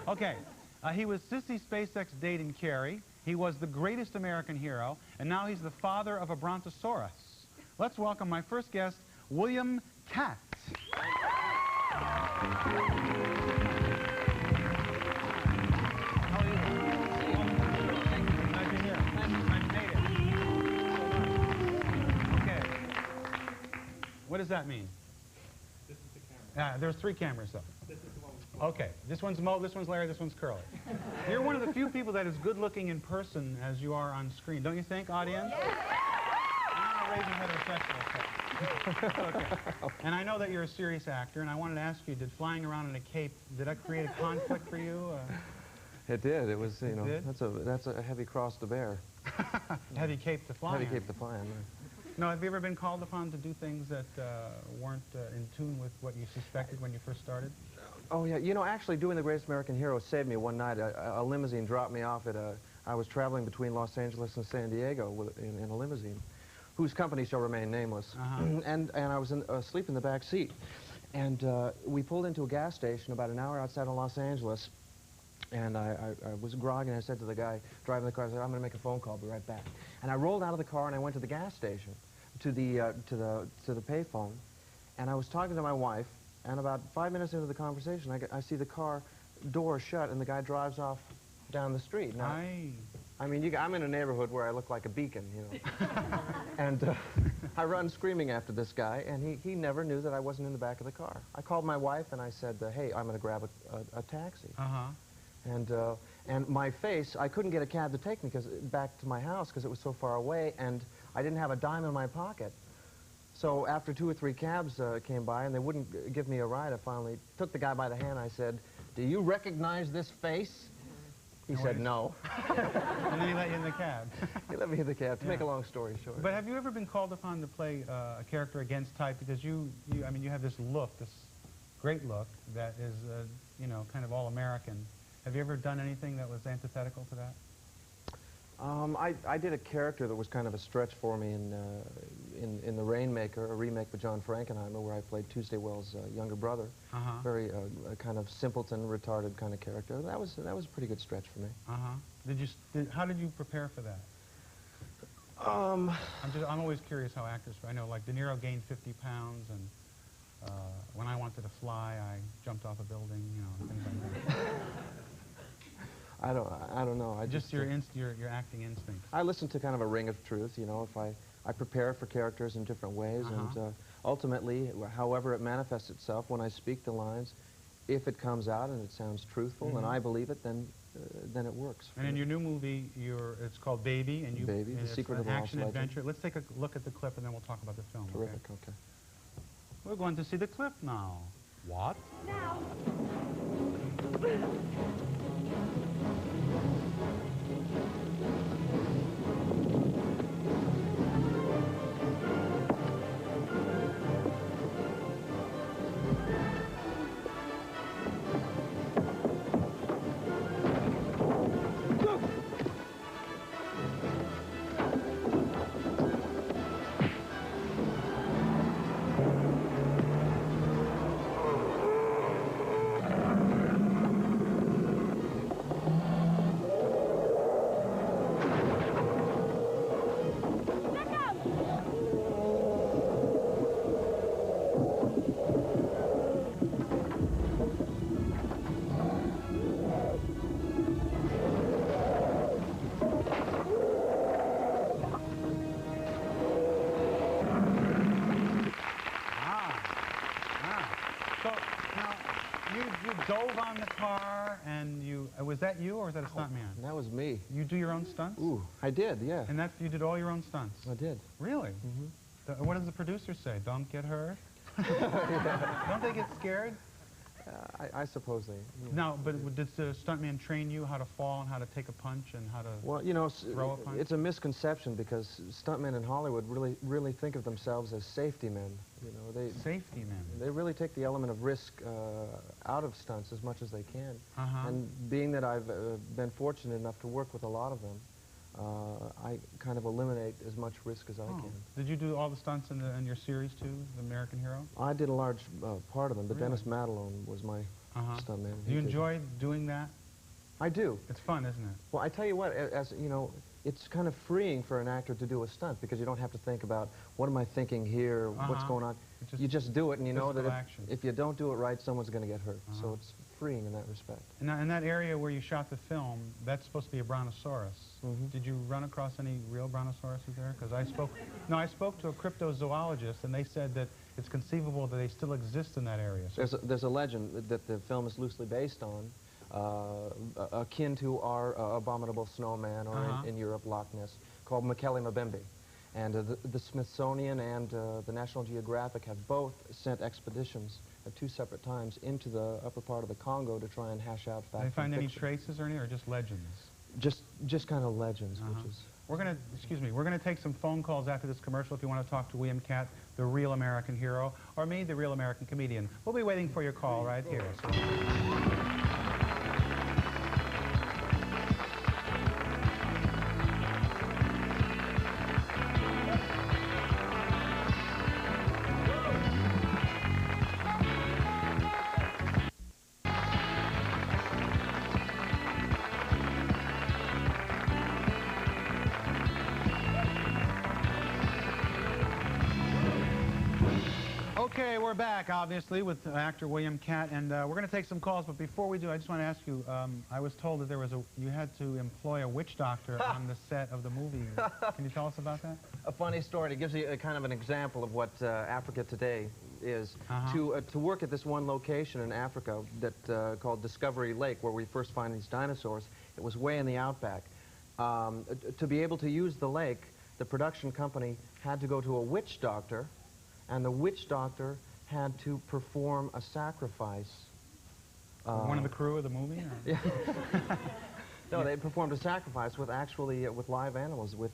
Okay. He was Sissy Spacek's date in Carrie. He was the greatest American hero, and now he's the father of a brontosaurus. Let's welcome my first guest, William Katt. How are you? Thank you. Glad you're here. Nice to meet you. Okay. What does that mean? This is the camera. There's 3 cameras, though. This is the one. Okay, this one's Mo, this one's Larry, this one's Curly. You're one of the few people that is good looking in person as you are on screen, don't you think, audience? Yeah. I'm raising heterosexual. Okay. And I know that you're a serious actor, and I wanted to ask you, did flying around in a cape, did that create a conflict for you? It did. It was, you know, that's a heavy cross to bear. Heavy cape to fly. Heavy cape to fly. No, have you ever been called upon to do things that weren't in tune with what you suspected when you first started? Oh, yeah. You know, actually, doing The Greatest American Hero saved me one night. A limousine dropped me off at I was traveling between Los Angeles and San Diego in a limousine, whose company shall remain nameless. And I was asleep in the back seat. And we pulled into a gas station about an hour outside of Los Angeles. And I was groggy, and I said to the guy driving the car, I said, I'm going to make a phone call, I'll be right back. And I rolled out of the car, and I went to the gas station, to the payphone. And I was talking to my wife. And about 5 minutes into the conversation, I see the car door shut, and the guy drives off down the street. Now, I mean, I'm in a neighborhood where I look like a beacon, you know. And I run screaming after this guy, and he never knew that I wasn't in the back of the car. I called my wife, and I said, hey, I'm going to grab a taxi. And my face, I couldn't get a cab to take me back to my house because it was so far away, and I didn't have a dime in my pocket. So after 2 or 3 cabs came by and they wouldn't give me a ride, I finally took the guy by the hand. I said, do you recognize this face? He said, no. And then he let you in the cab. He let me in the cab, to make a long story short. But have you ever been called upon to play a character against type? Because I mean, you have this look, this great look that is, you know, kind of all-American. Have you ever done anything that was antithetical to that? I did a character that was kind of a stretch for me in The Rainmaker, a remake with John Frankenheimer, where I played Tuesday Wells' younger brother. Very kind of simpleton, retarded kind of character. That was a pretty good stretch for me. How did you prepare for that? I'm always curious how actors. I know, like De Niro gained 50 pounds, and when I wanted to fly, I jumped off a building. You know, things like that. I don't know. Just your acting instinct. I listen to kind of a ring of truth, you know. If I prepare for characters in different ways, and ultimately, however it manifests itself, when I speak the lines, if it comes out and it sounds truthful and I believe it, then it works. And in your new movie, it's called Baby, and Baby, The Secret of the Lost action adventure. Let's take a look at the clip, and then we'll talk about the film. Terrific. Okay. We're going to see the clip now. What? Now. Dove on the car, and was that you, or was that a stuntman? That was me. You do your own stunts? Ooh, I did, yeah. And you did all your own stunts? I did. Really? What does the producer say? Don't get hurt? Don't they get scared? I suppose they... Yeah. No, but did the stuntman train you how to fall and how to take a punch and how to throw a punch? It's a misconception because stuntmen in Hollywood really think of themselves as safety men. You know, safety men. They really take the element of risk out of stunts as much as they can. And being that I've been fortunate enough to work with a lot of them, I kind of eliminate as much risk as I can. Did you do all the stunts in your series too, The American Hero? I did a large part of them, but Dennis Madalone was my stuntman. Do you enjoy doing that? I do. It's fun, isn't it? Well, I tell you what, as you know, it's kind of freeing for an actor to do a stunt because you don't have to think about what am I thinking here, what's going on. You just do it, and you know that if you don't do it right, someone's going to get hurt. So it's freeing in that respect. And in that area where you shot the film, that's supposed to be a brontosaurus. Did you run across any real brontosauruses there? Because I spoke to a cryptozoologist, and they said that it's conceivable that they still exist in that area. So there's a legend that the film is loosely based on, akin to our abominable snowman, or in Europe, Loch Ness, called Mekele Mbembe. And the Smithsonian and the National Geographic have both sent expeditions at 2 separate times into the upper part of the Congo to try and hash out facts. Did they find any traces or anything, or just legends? Just kind of legends, which is... We're gonna take some phone calls after this commercial if you want to talk to William Katt, the real American hero, or me, the real American comedian. We'll be waiting for your call right here. Okay, we're back, obviously, with actor William Katt, and we're going to take some calls, but before we do, I just want to ask you, I was told that you had to employ a witch doctor on the set of the movie. Can you tell us about that? A funny story. It gives you kind of an example of what Africa today is. To work at this one location in Africa that called Discovery Lake, where we first find these dinosaurs, it was way in the outback. To be able to use the lake, the production company had to go to a witch doctor, and the witch doctor had to perform a sacrifice. One of the crew of the movie? Yeah. No, they performed a sacrifice with with live animals, with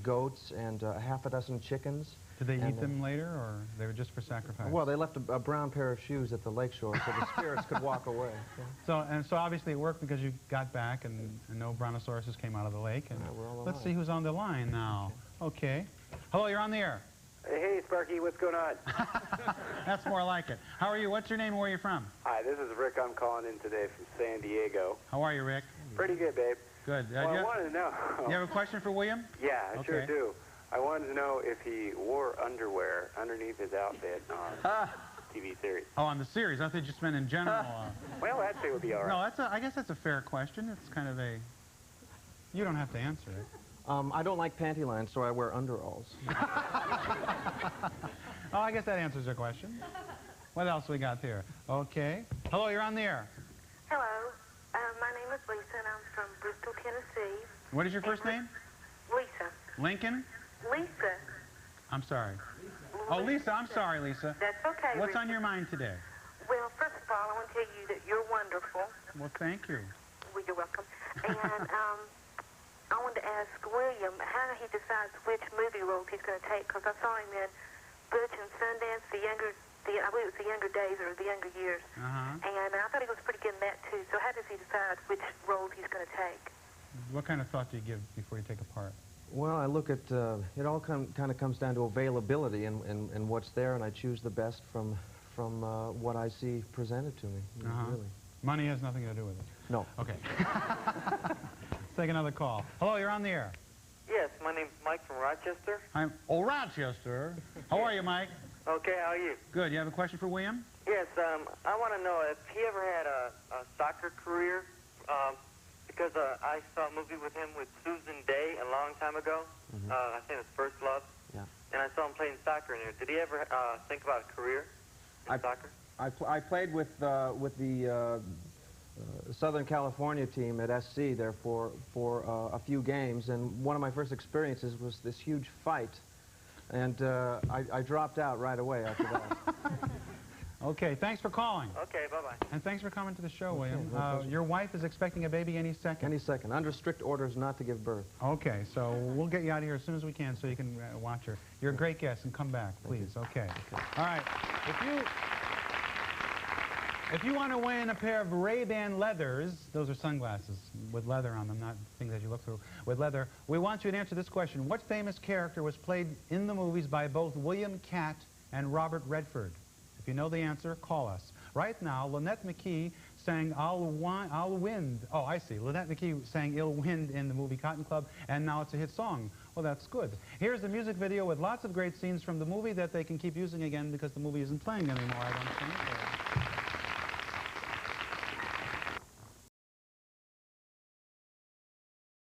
goats and half a dozen chickens. Did they eat them later, or they were just for sacrifice? Well, they left a brown pair of shoes at the lakeshore so the spirits could walk away. Yeah. So obviously it worked because you got back and no brontosauruses came out of the lake. And let's see who's on the line now. Okay. Hello, you're on the air. Hey, Sparky, what's going on? That's more like it. How are you? What's your name and where are you from? Hi, this is Rick. I'm calling in today from San Diego. How are you, Rick? Pretty good, babe. Good. Well, I wanted to know... You have a question for William? Yeah, I sure do. I wanted to know if he wore underwear underneath his outfit on TV series. Oh, on the series. I thought you just meant in general. Well, I'd say it would be all right. No, I guess that's a fair question. It's kind of a... You don't have to answer it. I don't like panty lines, so I wear underalls. Oh, I guess that answers your question. What else we got here? Okay. Hello, you're on the air. Hello. My name is Lisa, and I'm from Bristol, Tennessee. What is your first name? Lisa. Lincoln? Lisa. I'm sorry. Oh, Lisa, I'm sorry, Lisa. That's okay. What's on your mind today? Well, first of all, I want to tell you that you're wonderful. Well, thank you. Well, you're welcome. And I wanted to ask William how he decides which movie roles he's going to take, because I saw him in Butch and Sundance, I believe it was the younger days or the younger years. And I thought he was pretty good in that, too. So how does he decide which roles he's going to take? What kind of thought do you give before you take a part? Well, I look at, it all kind of comes down to availability and what's there, and I choose the best from what I see presented to me, really. Money has nothing to do with it? No. Okay. Let's take another call. Hello, you're on the air. Yes, my name's Mike from Rochester. Rochester. How are you, Mike? Okay, how are you? Good. You have a question for William? Yes, I want to know if he ever had a soccer career, because I saw a movie with him with Susan Day a long time ago. I think it was First Love. Yeah. And I saw him playing soccer in there. Did he ever think about a career in soccer? I played with the Southern California team at SC there for a few games, and one of my first experiences was this huge fight, and I dropped out right away after that. Okay, thanks for calling. Okay, bye-bye. And thanks for coming to the show, Okay, William. no your wife is expecting a baby any second. Any second, under strict orders not to give birth. Okay, so we'll get you out of here as soon as we can so you can watch her. You're a great guest, and come back, please. Okay. All right. If you want to win a pair of Ray-Ban leathers, those are sunglasses with leather on them, not things that you look through, with leather, we want you to answer this question. What famous character was played in the movies by both William Katt and Robert Redford? If you know the answer, call us. Right now, Lynette McKee sang I'll Wind. Oh, I see. Lynette McKee sang Ill Wind in the movie Cotton Club, and now it's a hit song. Well, that's good. Here's the music video with lots of great scenes from the movie that they can keep using again because the movie isn't playing anymore, I don't think.